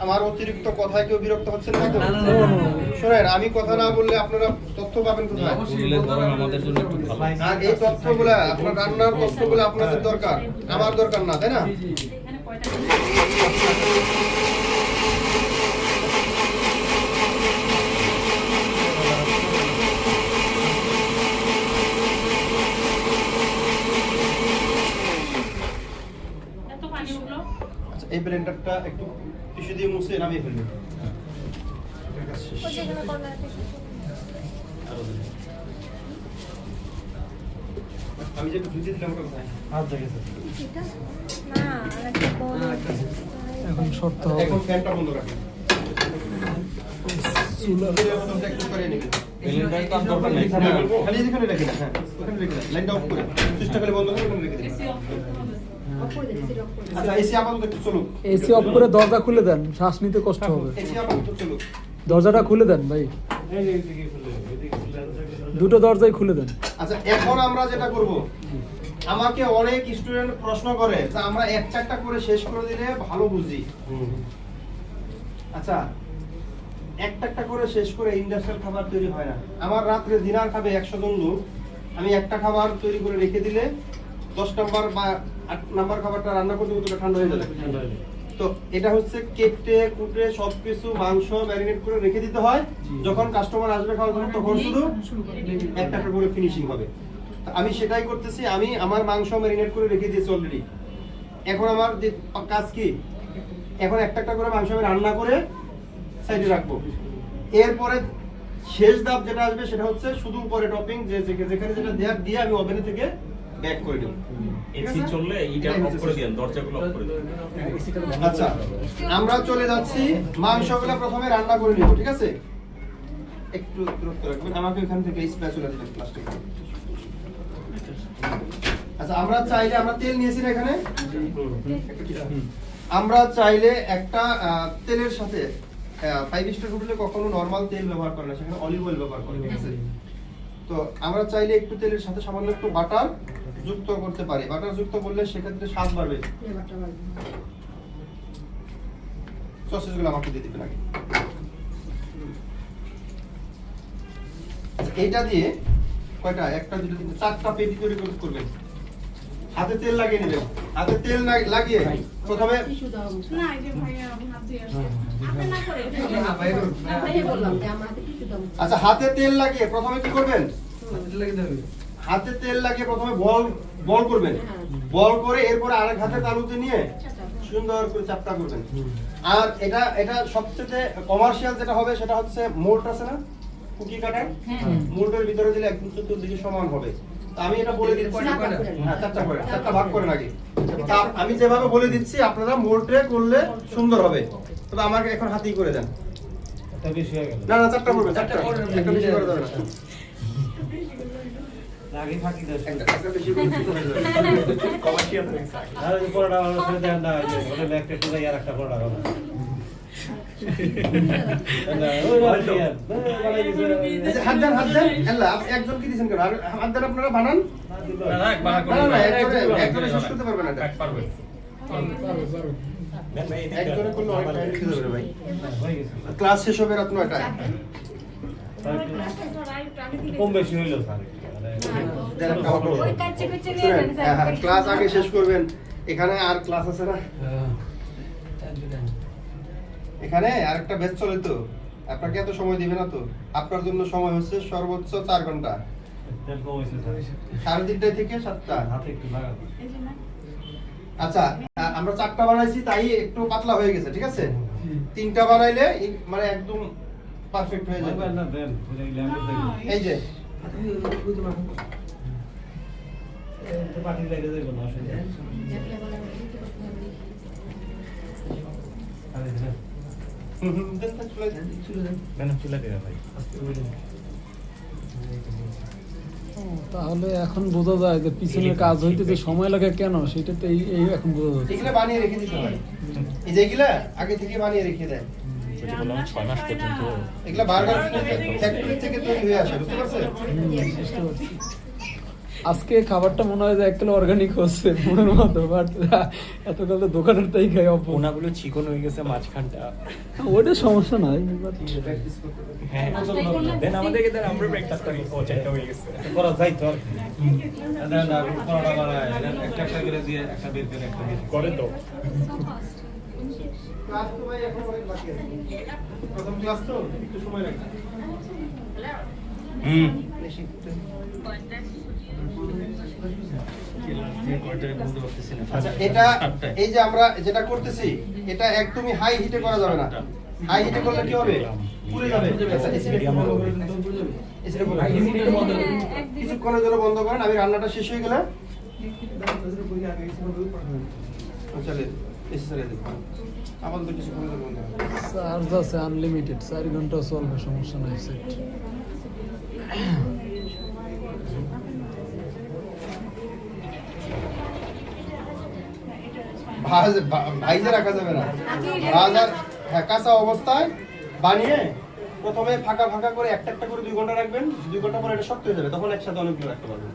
আমার অতিরিক্ত কথায় কেউ বিরক্ত হচ্ছেন না তো? শোনেন, আমি কথা না বললে আপনারা তথ্য পাবেন কোথায়? আমাদের জন্য একটু ভালো। আর এই তথ্যগুলো আপনার রান্নার তথ্যগুলো আপনাদের দরকার, আমার দরকার না, তাই না? আচ্ছা, এই ব্লেন্ডারটা একটু টিস্যু দিয়ে মুছে নামিয়ে ফেলবেন। আমি যেটা ধুতে দিলাম ওটা কোথায়? এখন শর্ত এখন ফ্যানটা বন্ধ রাখেন। একটু করে নিবেন। খালি এখানে রেখে দেন, হ্যাঁ ওখানে রেখে দেন, লাইনটা অফ করে সুইচটা খালি বন্ধ করে ওখানে রেখে দিন। আচ্ছা, এসি আপাতত একটু চলুক। এসি অফ করে দরজা খুলে দেন, শ্বাস নিতে কষ্ট হবে। এসি আপাতত চলুক। দরজাটা খুলে দেন ভাই, দুটো দরজাই খুলে দেন। আচ্ছা, এখন আমরা যেটা করব, আমাকে অনেক স্টুডেন্ট প্রশ্ন করে যে আমরা এক চারটা করে শেষ করে দিলে ভালো বুঝি। আচ্ছা, একটা করে শেষ করে ইন্ডাস্ট্রিয়াল খাবার তৈরি হয় না। আমার রাত্রে ডিনার খাবে 100 জন লোক, আমি একটা খাবার তৈরি করে রেখে দিলে 10 নাম্বার বা 8 নাম্বার খাবারটা রান্না করতে করতে ঠান্ডা হয়ে যাবে। তো এটা হচ্ছে কেটে কুটে সবকিছু মাংস ম্যারিনেট করে রেখে দিতে হয়, যখন কাস্টমার আসবে খাওয়ার জন্য তখন শুধু একটা করে ফিনিশিং হবে। তো আমি সেটাই করতেছি, আমি আমার মাংস ম্যারিনেট করে রেখে দিয়েছি অলরেডি। এখন আমার যে কাজ কি, এখন একটা করে মাংস আমি রান্না করে সাইডে রাখবো। এরপরে শেষ ধাপ যেটা আসবে সেটা হচ্ছে শুধু উপরে টপিং, যেখানে যেটা দেয়ার দিয়ে আমি ওভেনে থেকে ব্যাক করে দেব। এসি চললে এটা অফ করে দেন, দরজাগুলো অফ করে দেন। আচ্ছা, আমরা চলে যাচ্ছি মাংসগুলো প্রথমে রান্না করে নিব, ঠিক আছে? একটু দূরত্ব রাখবেন, আমাকে এখান থেকে স্প্যাচুলা দিবেন প্লাস্টিক। আচ্ছা, আমরা চাইলে, আমরা তেল নিয়েছি না এখানে, আমরা চাইলে একটা তেলের সাথে 5 স্টার হোটেলে কখনো নরমাল তেল ব্যবহার করে না, সেখানে অলিভ অয়েল ব্যবহার করে, ঠিক আছে? তো আমরা চাইলে একটু তেলের সাথে সামান্য একটু বাটার যুক্ত করতে পারি। বাটার যুক্ত করলে সেক্ষেত্রে স্বাদ বাড়বে। সসেজগুলো আমাকে দিয়ে দিবেন আগে। এইটা দিয়ে কয়টা, একটা দুটো তিনটা চারটা পেটি তৈরি করবেন। হাতে তেল লাগিয়ে নেবেন। হাতে তেল লাগিয়ে প্রথমে আচ্ছা, হাতে তেল লাগিয়ে প্রথমে কি করবেন, হাতে তেল লাগিয়ে প্রথমে বল করবেন। বল করে এরপরে আরেক হাতে তালুতে নিয়ে সুন্দর করে চাপটা করবেন। আর এটা সবচেয়ে কমার্শিয়াল যেটা হবে সেটা হচ্ছে মোল্ড আছে না, কুকি কাটার, মোল্ডের ভিতরে দিলে একদম চতুর্দিকে সমান হবে। আমি এটা বলে দিচ্ছি, হ্যাঁ চারটা ভাগ করেন আগে। আমি যেভাবে বলে দিচ্ছি আপনারা মোল্ডে করলে সুন্দর হবে। তবে আমাকে এখন হাতেই করে দেন। না না, চারটা করবেন, চারটা বেশি করে দেবেন না। আগে ফাঁকি দেয় একটা বেশি করে দিতে হবে। কমার্শিয়াল আর এই পড়াটা ভালো করে দেন না, ওটা ব্যাগটা তুলে আর একটা পড়া ভালো হাত দেন আল্লাহ, আপনি একজন কি দিয়েছেন কেন? হাত দেন, আপনারা বানান। একজনে শেষ করতে পারবেন না এটা। একজনে করলে অনেক টাইম দিতে হবে ভাই। ক্লাস শেষ হবে রাত 9টায়। কম বেশি হইলো স্যার, ক্লাস আগে শেষ করবেন। এখানে আর ক্লাস আছে না, এখানে আরেকটা ব্যাচ চলে, তো আপনাকে এত সময় দিবে না। তো আপনার জন্য সময় হচ্ছে সর্বোচ্চ 4 ঘন্টা, 3:30 থেকে 7টা। আচ্ছা, আমরা 4টা বানাইছি তাই একটু পাতলা হয়ে গেছে, ঠিক আছে? 3টা বানাইলে মানে একদম পারফেক্ট হয়ে যাবে। এই যে পাটি লেগে যাবে না, তাহলে এখন বোঝা যায় যে পিছনের কাজ হইতে যে সময় লাগে কেন, সেটা তো এই এখন বোঝা যাচ্ছে। এগুলা বানিয়ে রেখে দিতে হয়, এই যে এগুলা আগে থেকে বানিয়ে রেখে দেয়। 6 মাস পর্যন্ত এগুলা বার্গার ফ্যাক্টরি থেকে তৈরি হয়ে আসে, বুঝতে পারছেন? আজকে খাবারটা মনে হয় যে এক কিলো অর্গানিক হচ্ছে মনের মতো, বাট এতকাল তো দোকানের তাই খাই অপু। ওনাগুলো চিকন হয়ে গেছে মাঝখানটা। ওটা সমস্যা নাই, but হ্যাঁ দেন আমাদেরকে দেন আমরা প্র্যাকটিস করি। ও চারটা হয়ে গেছে। করা যাই তো আর কি। দেন না পরোটা বানায় একটা একটা করে দিয়ে একটা বের করে একটা বের করে তো ক্লাস তো ভাই এখন অনেক বাকি আছে। প্রথম ক্লাস তো একটু সময় লাগবে। আচ্ছা, এটা এই যে আমরা যেটা করতেছি এটা একদমই হাই হিটে করা যাবে না। হাই হিটে করলে কি হবে? পুড়ে যাবে। আচ্ছা, এসিটা বন্ধ করে দিন। এসিটা বন্ধ করে দিন। কিছুক্ষণের জন্য বন্ধ করেন, আমি রান্নাটা শেষ হয়ে গেলে চলে এসি চালিয়ে দেব। আপাতত কিছুক্ষণের জন্য বন্ধ করুন। চার্জ আছে আনলিমিটেড, 4 ঘন্টা চলবে, সমস্যা নাই সেট। ভাইজে রাখা যাবে না। ভাজার হ্যাঁ কাঁচা অবস্থায় বানিয়ে প্রথমে ফাঁকা ফাঁকা করে একটা একটা করে 2 ঘন্টা রাখবেন। 2 ঘন্টা পরে এটা শক্ত হয়ে যাবে, তখন একসাথে অনেকগুলো রাখতে পারবেন।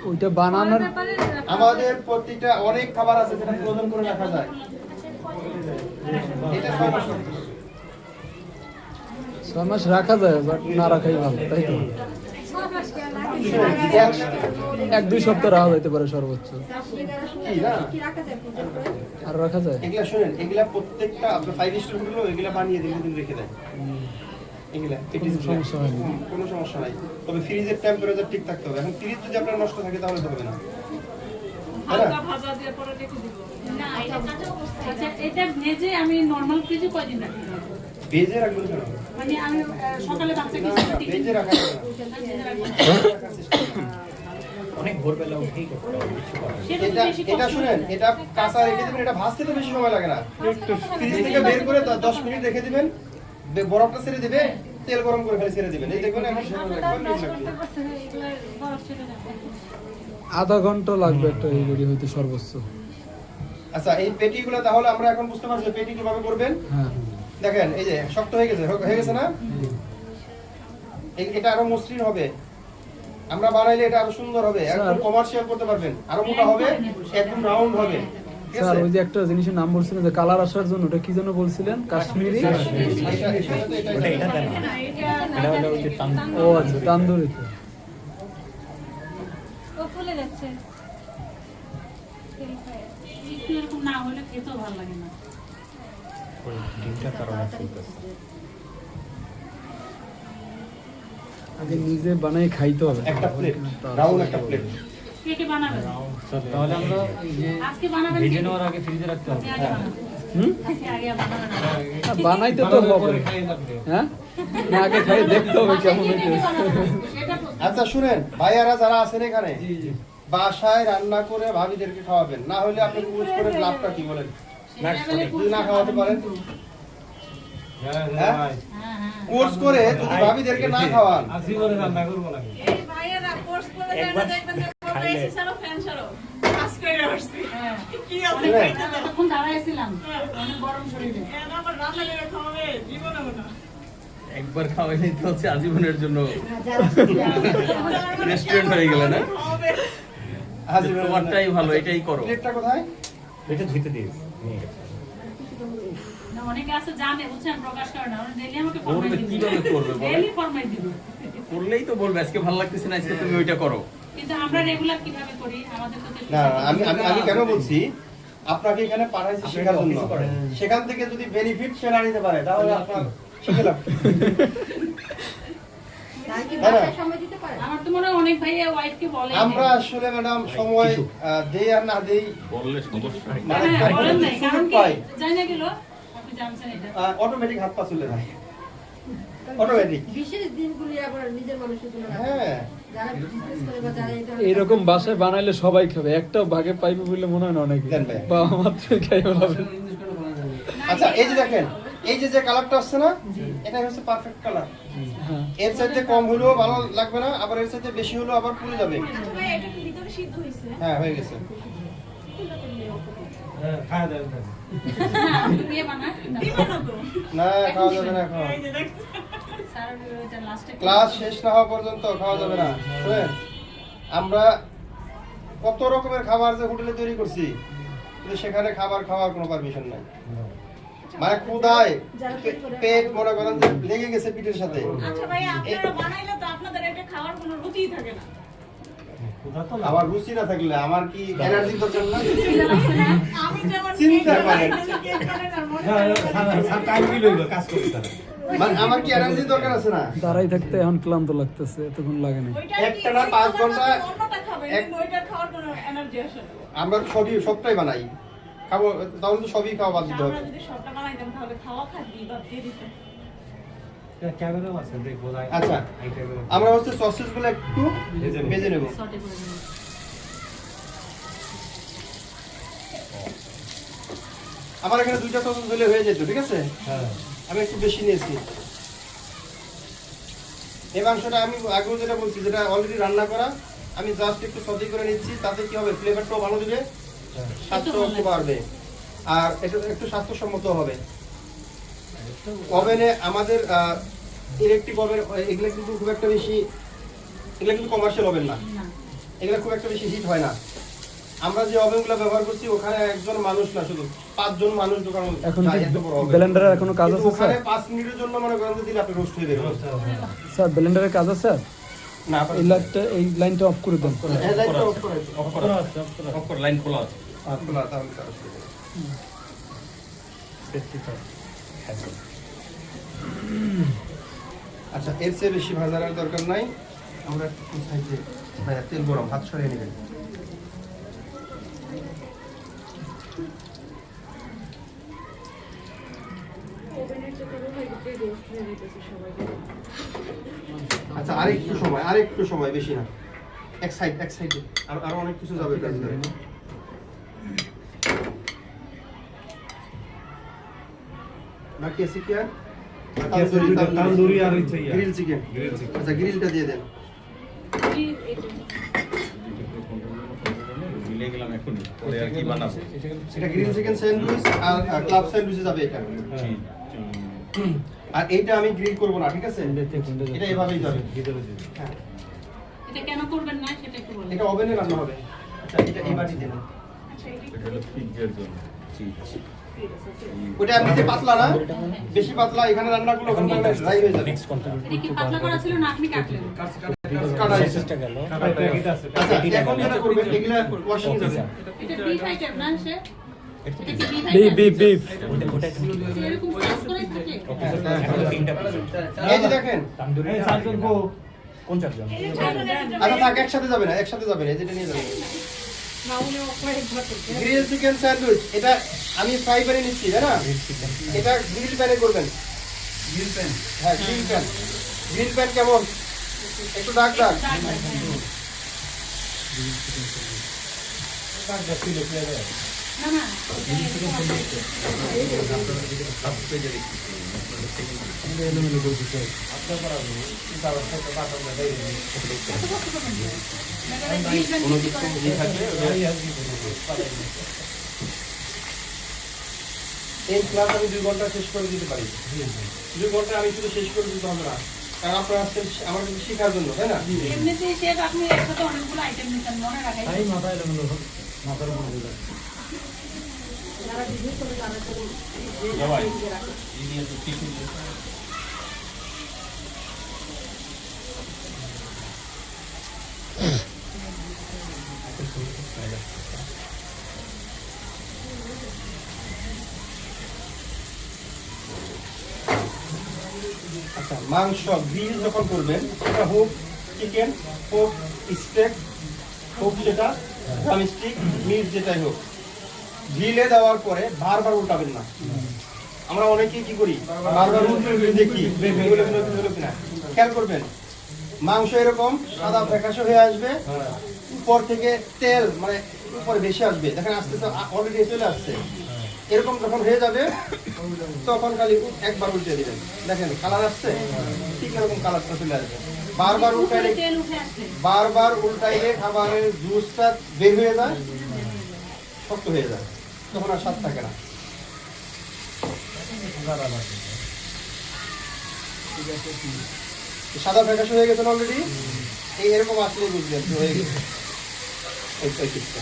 ওইটা বানানোর আমাদের প্রতিটা অনেক খাবার আছে যেটা ফ্রোজেন করে রাখা যায়। এটা 6 মাস 6 মাস রাখা যায়, বাট না রাখাই ভালো, তাই তো। 1-2 সপ্তাহ রাখা যাইতে পারে সর্বোচ্চ, কি না? আর রাখা যায়। এগুলা শুনেন, এগুলা প্রত্যেকটা আপনার 5 স্টার হোটেলও এগুলা বানিয়ে দিন রেখে দেয়। এগুলা কোনো সমস্যা হয় না। কোনো সমস্যা নাই, তবে ফ্রিজের টেম্পারেচার ঠিক থাকতে হবে। এখন ফ্রিজ যদি আপনার নষ্ট থাকে তাহলে তো হবে না। হালকা ভাজা দিয়ে পরে রেখে দিব। না, এটা কাঁচা অবস্থায়। আচ্ছা, এটা ভেজে আমি নরমাল ফ্রিজে কয়দিন রাখি? ভেজে রাখবেন কেন? মানে আমি সকালে বাচ্চাকে না, না, ভেজে রাখা যাবে না। অনেক ভোরবেলা উঠেই করতে হবে, কিছু করার নেই। সেটা তো এটা বেশি এটা কষ্ট শুনেন, না। এটা কাঁচা রেখে দিবেন, এটা ভাজতে তো বেশি সময় লাগে না। ফ্রিজ থেকে বের করে 10 মিনিট রেখে দিবেন, বরফটা ছেড়ে দিবে, তেল গরম করে ফেলে ছেড়ে দিবেন। এই দেখবেন এখন সেটা আধা ঘন্টা লাগবে একটা রেডি হইতে সর্বোচ্চ। আচ্ছা, এই পেটিগুলো তাহলে আমরা এখন বুঝতে পারছি পেটি কিভাবে করবেন। হ্যাঁ, দেখেন এই যে শক্ত হয়ে গেছে না? এটা আরো মসৃণ হবে, আমরা বানাইলে এটা আরো সুন্দর হবে, একদম কমার্শিয়াল করতে পারবেন, আরো মোটা হবে, একদম রাউন্ড হবে। ঠিক স্যার আছে? ওই যে একটা জিনিসের নাম বলছিলেন যে কালার আসার জন্য, ওটা কি যেন বলছিলেন? কাশ্মীরি। ওটা এটা দেন না। না, এটা হলো ওই যে ও আচ্ছা, তান্দুরিতে। ও ফুলে যাচ্ছে। একটু এরকম না হলে খেতেও ভালো লাগে না। ওই ডিমটার কারণে ফুলতেছে। আগে নিজে বানাই খাইতে হবে। একটা প্লেট, রাউন্ড একটা প্লেট। কে কে বানাবেন? তাহলে আমরা এই যে আজকে বানাবেন ভেজে কে? নেওয়ার আগে ফ্রিজে রাখতে হবে। আগে বানাবেন। হুম? আজকে আগে বানাবেন। বানাইতে তো বানানোর হবে, পরে খাইয়ে যাবে। হ্যাঁ, না আগে খাই দেখতে হবে কেমন হইতে। সেটা তো আচ্ছা শুনেন, ভাইয়ারা যারা আছেন এখানে বাসায় রান্না করে ভাবিদেরকে খাওয়াবেন, না হলে আপনি কোর্স করে লাভটা কি বলেন? যদি না খাওয়াতে পারেন, হ্যাঁ হ্যাঁ? ভাই হ্যাঁ, হ্যাঁ। কোর্স করে যদি ভাবিদেরকে না খাওয়ান, জীবনে রান্না করবো না। এই ভাইয়েরা কোর্স করে একবার দেখবেন যে খাইলে। এসি ছাড়ো, ফ্যান ছাড়ো। কাজ করে আসছি। কি আছে শুনেন, খাইতে দাও। তখন দাঁড়াইছিলাম, অনেক গরম শরীরে। একবার খাওয়াইলে তো হচ্ছে আজীবনের জন্য রেস্টুরেন্ট হয়ে গেল না? হাজির তোমারটাই ভালো, এটাই করো। প্লেটটা কোথায়? এটা ধুইতে দিস নিয়ে গেছে। না, অনেকে আছে জানে, বুঝছেন, প্রকাশ করে না। ওরা daily আমাকে করবে, ফরমাই দিবে। কিভাবে করবে বলেন? Daily ফরমাই দিবে। করলেই তো বলবে আজকে ভালো লাগতেছে না, আজকে তুমি ওইটা করো। কিন্তু আমরা রেগুলার কিভাবে করি আমাদের তো দেখতে না, হবে। আমি কেন বলছি, আপনাকে এখানে পাঠাইছি আপনি শেখার জন্য। অফিসে করেন। সেখান থেকে যদি বেনিফিট সে না নিতে পারে তাহলে আপনার শিখে লাভ কি? তাই কি হ্যাঁ। বাসায় সময় দিতে পারে? আমার তো মনে হয় অনেক ভাইয়া ওয়াইফকে বলে আমরা আসলে ম্যাডাম সময় দেই আর না দেই বললে সমস্যা নেই। মানে হ্যাঁ, বলেন নাই, কারণ সুযোগ কি পাই, জানি না গেল আপনি জানছেন এটা। অটোমেটিক হাত পা চলে যায়, অটোমেটিক। বিশেষ দিনগুলি আবার নিজের মানুষের জন্য রাখা। হ্যাঁ, যারা বিজনেস করে বা যারা এই ধরনের এইরকম বাসায় বানাইলে সবাই খাবে, একটা ভাগে পাইবে বলে মনে হয় না অনেকে। দেন ভাই। বাবা মাত্র খাই বলাবে। আচ্ছা এই যে দেখেন, এই যে কালারটা আসছে না, এটাই হচ্ছে পারফেক্ট কালার। হ্যাঁ, এর চাইতে কম হলেও ভালো লাগবে না, আবার এর চাইতে বেশি হলেও আবার পুড়ে যাবে। এটা কি ভিতরে সিদ্ধ হইছে? হ্যাঁ, হয়ে গেছে। হ্যাঁ খাওয়া দেন। আপনি দিয়ে বানান? দিবেন না তো। না, খাওয়া যাবে না এখন। এই যে দেখছেন? আর ওইটা লাস্টে ক্লাস শেষ না হওয়া পর্যন্ত খাওয়া যাবে না। শুনেন, আমরা কত রকমের খাবার যে হোটেলে তৈরি করছি, কিন্তু সেখানে খাবার খাওয়ার কোনো পারমিশন নাই। মানে ক্ষুধায় পেট মনে করেন যে লেগে গেছে পিঠের সাথে। আচ্ছা ভাই, আপনারা বানাইলে তো আপনাদের এটা খাওয়ার কোনো রুচিই থাকে না। আমার রুচি না থাকলে আমার কি এনার্জি দরকার না? আমি যেমন চিন্তা করেন। টাইম কি লইলো কাজ করতে তারা। মানে আমার কি এনার্জি দরকার আছে না? দাঁড়াই থাকতে এখন ক্লান্ত লাগতেছে, এতক্ষণ লাগে না। একটা না 5 ঘন্টা অন্যটা খাবেন, কিন্তু ওইটা খাওয়ার কোনো এনার্জি আসে না। আমরা সবটাই বানাই খাবো, তাহলে তো সবই খাওয়া বাদ দিতে হবে। আমরা যদি সবটা বানাইতাম তাহলে খাওয়া খাদ্য বাদ দিয়ে দিতাম। ক্যামেরাও আছে দেখবো যাই। আচ্ছা, এই ক্যামেরা। আমরা হচ্ছে সসেজগুলো একটু ভেজে নেব। সটে করে দিন। আমার এখানে 2টা সসেজ দিলে হয়ে যেত, ঠিক আছে? হ্যাঁ। আমি একটু বেশি নিয়েছি। এই মাংসটা আমি আগেও যেটা বলছি, যেটা অলরেডি রান্না করা, আমি জাস্ট একটু সদি করে নিচ্ছি। তাতে কি হবে, ফ্লেভারটাও ভালো দিবে, স্বাস্থ্যও একটু বাড়বে, আর এটা একটু স্বাস্থ্যসম্মত হবে। ওভেনে আমাদের ইলেকট্রিক ওভেন, এগুলো কিন্তু খুব একটা বেশি, এগুলো কিন্তু কমার্শিয়াল ওভেন না, না। এগুলো খুব একটা বেশি হিট হয় না। আমরা যে ওভেনগুলো ব্যবহার করছি ওখানে একজন মানুষ না, শুধু 5 জন মানুষ দোকান এখন ব্লেন্ডারের এখনো কাজ আছে স্যার? ওখানে 5 মিনিটের জন্য মনে করেন যে দিলে আপনি রোস্ট হয়ে যাবে। স্যার ব্লেন্ডারের কাজ আছে? না, এই লাইনটা অফ করে দেন। এই লাইটটা অফ করে অফ কর, লাইন খোলা আছে। খোলা, তাহলে তার অসুবিধা নেই। আচ্ছা, এর চেয়ে বেশি ভাজার আর দরকার নাই। আমরা একটু সাইডে ভাইয়া তেল গরম, হাত সরিয়ে নেবেন। আচ্ছা, আরেকটু সময় বেশি না। এক সাইডে আর অনেক কিছু যাবে এটার ভিতরে। বাকি আছে কি আর? তান্দুরি আর ইচ্ছে ইয়া। Grill chicken. Grill chicken. আচ্ছা, গ্রিলটা দিয়ে দেন। মিলে গেলাম এখনই, পরে আর কি বানাবো? এটা গ্রিল চিকেন স্যান্ডউইচ আর ক্লাব স্যান্ডউইচে যাবে এটা। আর এইটা আমি গ্রিল করব না, ঠিক আছে? এটা এভাবেই যাবে। হ্যাঁ, এটা কেন করবেন না সেটা একটু বলুন। এটা ওভেনে রান্না হবে। আচ্ছা, এটা এই বাটি দেন। আচ্ছা, এটা হলো পিজ্জার জন্য চিজ। ওটা এমনিতে পাতলা না, বেশি পাতলা, এখানে রান্নাগুলো ওখানে ড্রাই হয়ে যাবে। এটা কি পাতলা করা ছিল না আপনি কাটলেন? কাটা হয়েছে। প্যাকেট আছে। আচ্ছা, এখন যেটা করবেন এগুলা ওয়াশিং যাবে। এটা বিফ আইটেম না সে? এটা কি বিফ বিফ এরকম সাইজ করে থাকে? এই যে দেখেন। এই চারজন গো। কোন চারজন? আচ্ছা থাক, একসাথে যাবে না, এই যেটা নিয়ে যাবেন। গ্রিল চিকেন স্যান্ডউইচ, এটা আমি ফ্রাই প্যানে নিচ্ছি, তাই না? এটা গ্রিল প্যানে করবেন। Grill pan? হ্যাঁ, গ্রিল প্যান। গ্রিল প্যান কেমন? একটু ডাক। না না, এই ক্লাস আমি 2 ঘন্টা শেষ করে দিতে পারি। 2 ঘন্টা আমি শুধু শেষ করে দিতে হবে না, কারণ আপনারা আসছেন আমার কিছু শেখার জন্য, তাই না? এমনিতে শেফ আপনি একসাথে অনেকগুলো আইটেম নিতেন, মনে রাখাই। তাই মাথায় লাগলো। মাথার উপর দিলাম। সবাই এই নিয়ে তো কিছু আচ্ছা, মাংস গ্রিল যখন করবেন, সেটা হোক চিকেন, হোক স্টেক, হোক সেটা ড্রামস্টিক, মিট, যেটাই হোক, গ্রিলে দেওয়ার পরে বারবার উল্টাবেন না। আমরা অনেকেই কি করি, বারবার উল্টে দেখি এগুলো হলো কিনা। খেয়াল করবেন, মাংস এরকম সাদা ফ্যাকাশে হয়ে আসবে, উপর থেকে তেল মানে উপরে বেশি আসবে, দেখেন আস্তে আস্তে অলরেডি চলে আসছে। এরকম যখন হয়ে যাবে তখন খালি একবার উল্টে দিবেন, দেখেন কালার আসছে, ঠিক এরকম কালারটা চলে আসবে। বারবার উল্টাইলে তেল উঠে আসছে। বারবার উল্টাইলে খাবারের জুসটা বের হয়ে যায়, শক্ত হয়ে যায়, তখন আর স্বাদ থাকে না। সাদা ফ্যাকাশে হয়ে গেছে অলরেডি। এই এরকম আসলে বুঝবেন যে হয়ে গেছে এই প্যাকেটটা।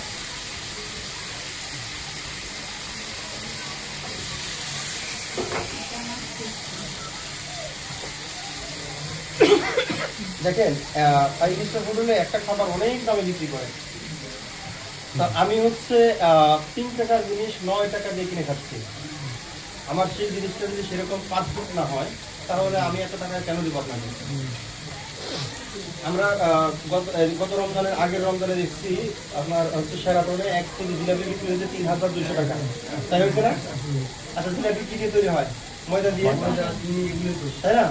দেখেন 5 স্টার হোটেলে একটা খাবার অনেক দামে বিক্রি করে, তা আমি হচ্ছে 3 টাকার জিনিস 9 টাকা দিয়ে কিনে খাচ্ছি। আমার সেই জিনিসটা যদি সেরকম 5 ফুট না হয় তাহলে আমি এত টাকা কেন দিব আপনাকে? আমরা গত রমজানের আগের রমজানে দেখছি আপনার হচ্ছে শেরাটনে 1 কেজি জিলাপি বিক্রি হয়েছে 3200 টাকা, তাই হয়েছে না? আচ্ছা, জিলাপি কি দিয়ে তৈরি হয়? ময়দা দিয়ে, তাই না?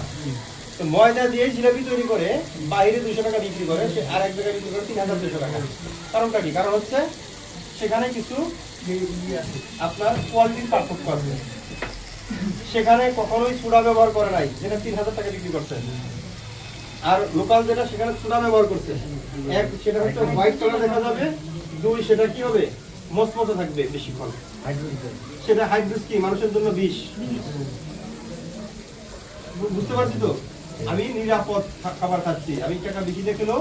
তো ময়দা দিয়ে জিলাপি তৈরি করে বাইরে 200 টাকা বিক্রি করে, সে আর এক জায়গায় বিক্রি করে 3200 টাকা। কারণটা কি? কারণ হচ্ছে সেখানে কিছু আপনার কোয়ালিটির পার্থক্য আছে। সেখানে কখনোই সোডা ব্যবহার করে নাই, যেটা 3000 টাকা বিক্রি করছে। আর লোকাল যেটা সেখানে সোডা ব্যবহার করছে। এক, সেটা হচ্ছে হোয়াইট কালার দেখা যাবে। 2, সেটা কি হবে? মচমচে থাকবে বেশিক্ষণ। সেটা হাইড্রোস কি মানুষের জন্য বিষ। বুঝতে পারছি তো? আমি নিরাপদ খাবার খাচ্ছি, আমি টাকা বেশি দেখলেও